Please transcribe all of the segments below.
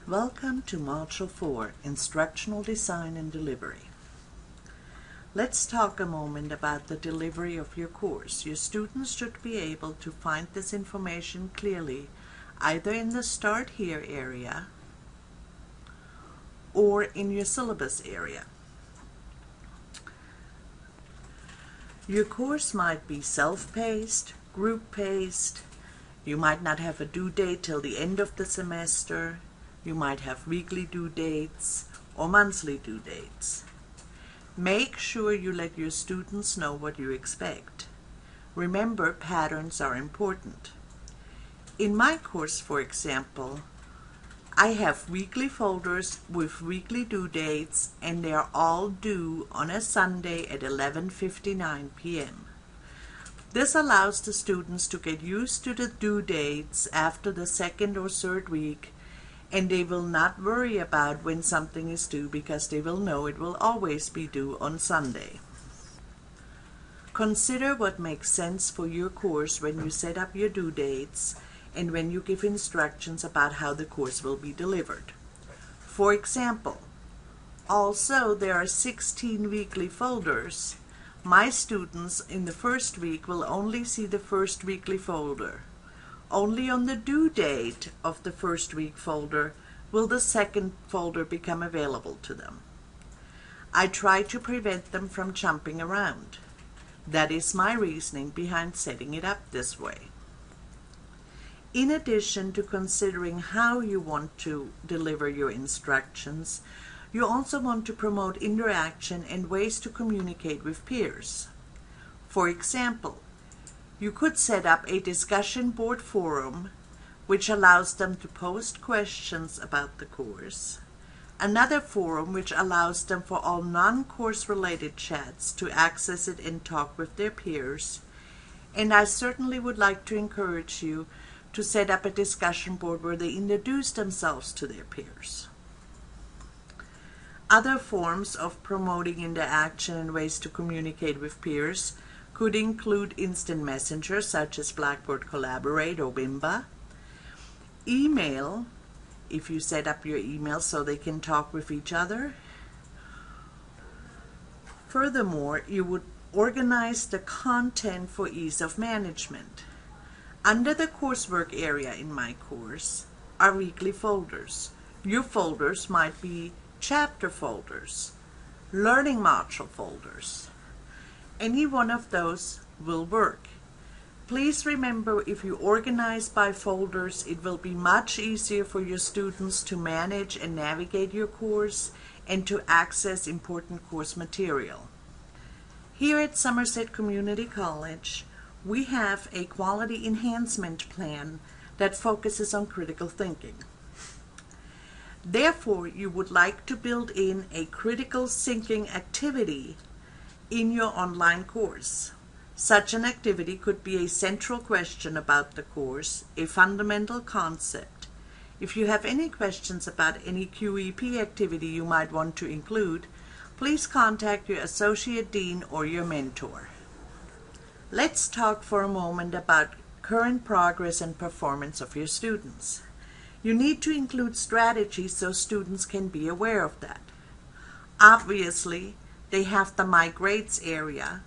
Welcome to Module 4, Instructional Design and Delivery. Let's talk a moment about the delivery of your course. Your students should be able to find this information clearly, either in the Start Here area or in your syllabus area. Your course might be self-paced, group-paced. You might not have a due date till the end of the semester. You might have weekly due dates or monthly due dates. Make sure you let your students know what you expect. Remember, patterns are important. In my course, for example, I have weekly folders with weekly due dates, and they are all due on a Sunday at 11:59 p.m. This allows the students to get used to the due dates after the second or third week, and they will not worry about when something is due because they will know it will always be due on Sunday. Consider what makes sense for your course when you set up your due dates and when you give instructions about how the course will be delivered. For example, also there are 16 weekly folders. My students in the first week will only see the first weekly folder. Only on the due date of the first week folder will the second folder become available to them. I try to prevent them from jumping around. That is my reasoning behind setting it up this way. In addition to considering how you want to deliver your instructions, you also want to promote interaction and ways to communicate with peers. For example, you could set up a discussion board forum which allows them to post questions about the course, another forum which allows them for all non-course related chats to access it and talk with their peers, and I certainly would like to encourage you to set up a discussion board where they introduce themselves to their peers. Other forms of promoting interaction and ways to communicate with peers could include instant messenger such as Blackboard Collaborate or Wimba, email, if you set up your email so they can talk with each other. Furthermore, you would organize the content for ease of management. Under the coursework area in my course are weekly folders. Your folders might be chapter folders, learning module folders. Any one of those will work. Please remember, if you organize by folders, it will be much easier for your students to manage and navigate your course and to access important course material. Here at Somerset Community College, we have a quality enhancement plan that focuses on critical thinking. Therefore, you would like to build in a critical thinking activity in your online course. Such an activity could be a central question about the course, a fundamental concept. If you have any questions about any QEP activity you might want to include, please contact your associate dean or your mentor. Let's talk for a moment about current progress and performance of your students. You need to include strategies so students can be aware of that. Obviously, they have the My Grades area,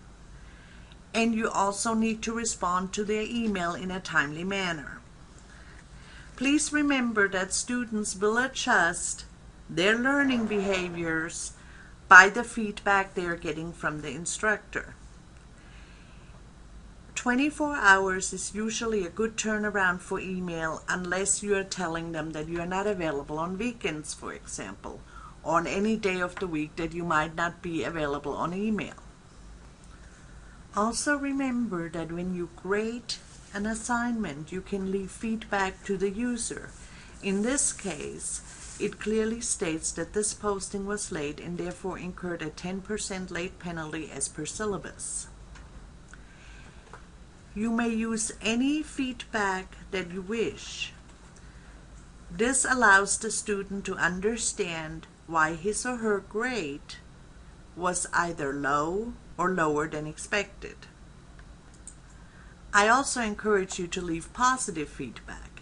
and you also need to respond to their email in a timely manner. Please remember that students will adjust their learning behaviors by the feedback they are getting from the instructor. 24 hours is usually a good turnaround for email unless you are telling them that you are not available on weekends, for example, or on any day of the week that you might not be available on email. Also remember that when you grade an assignment, you can leave feedback to the user. In this case, it clearly states that this posting was late and therefore incurred a 10% late penalty as per syllabus. You may use any feedback that you wish. This allows the student to understand why his or her grade was either low or lower than expected. I also encourage you to leave positive feedback.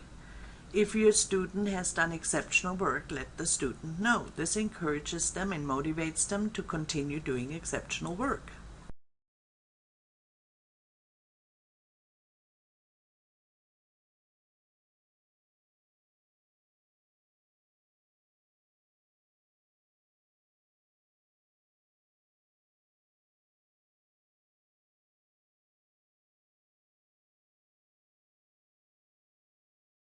If your student has done exceptional work, let the student know. This encourages them and motivates them to continue doing exceptional work.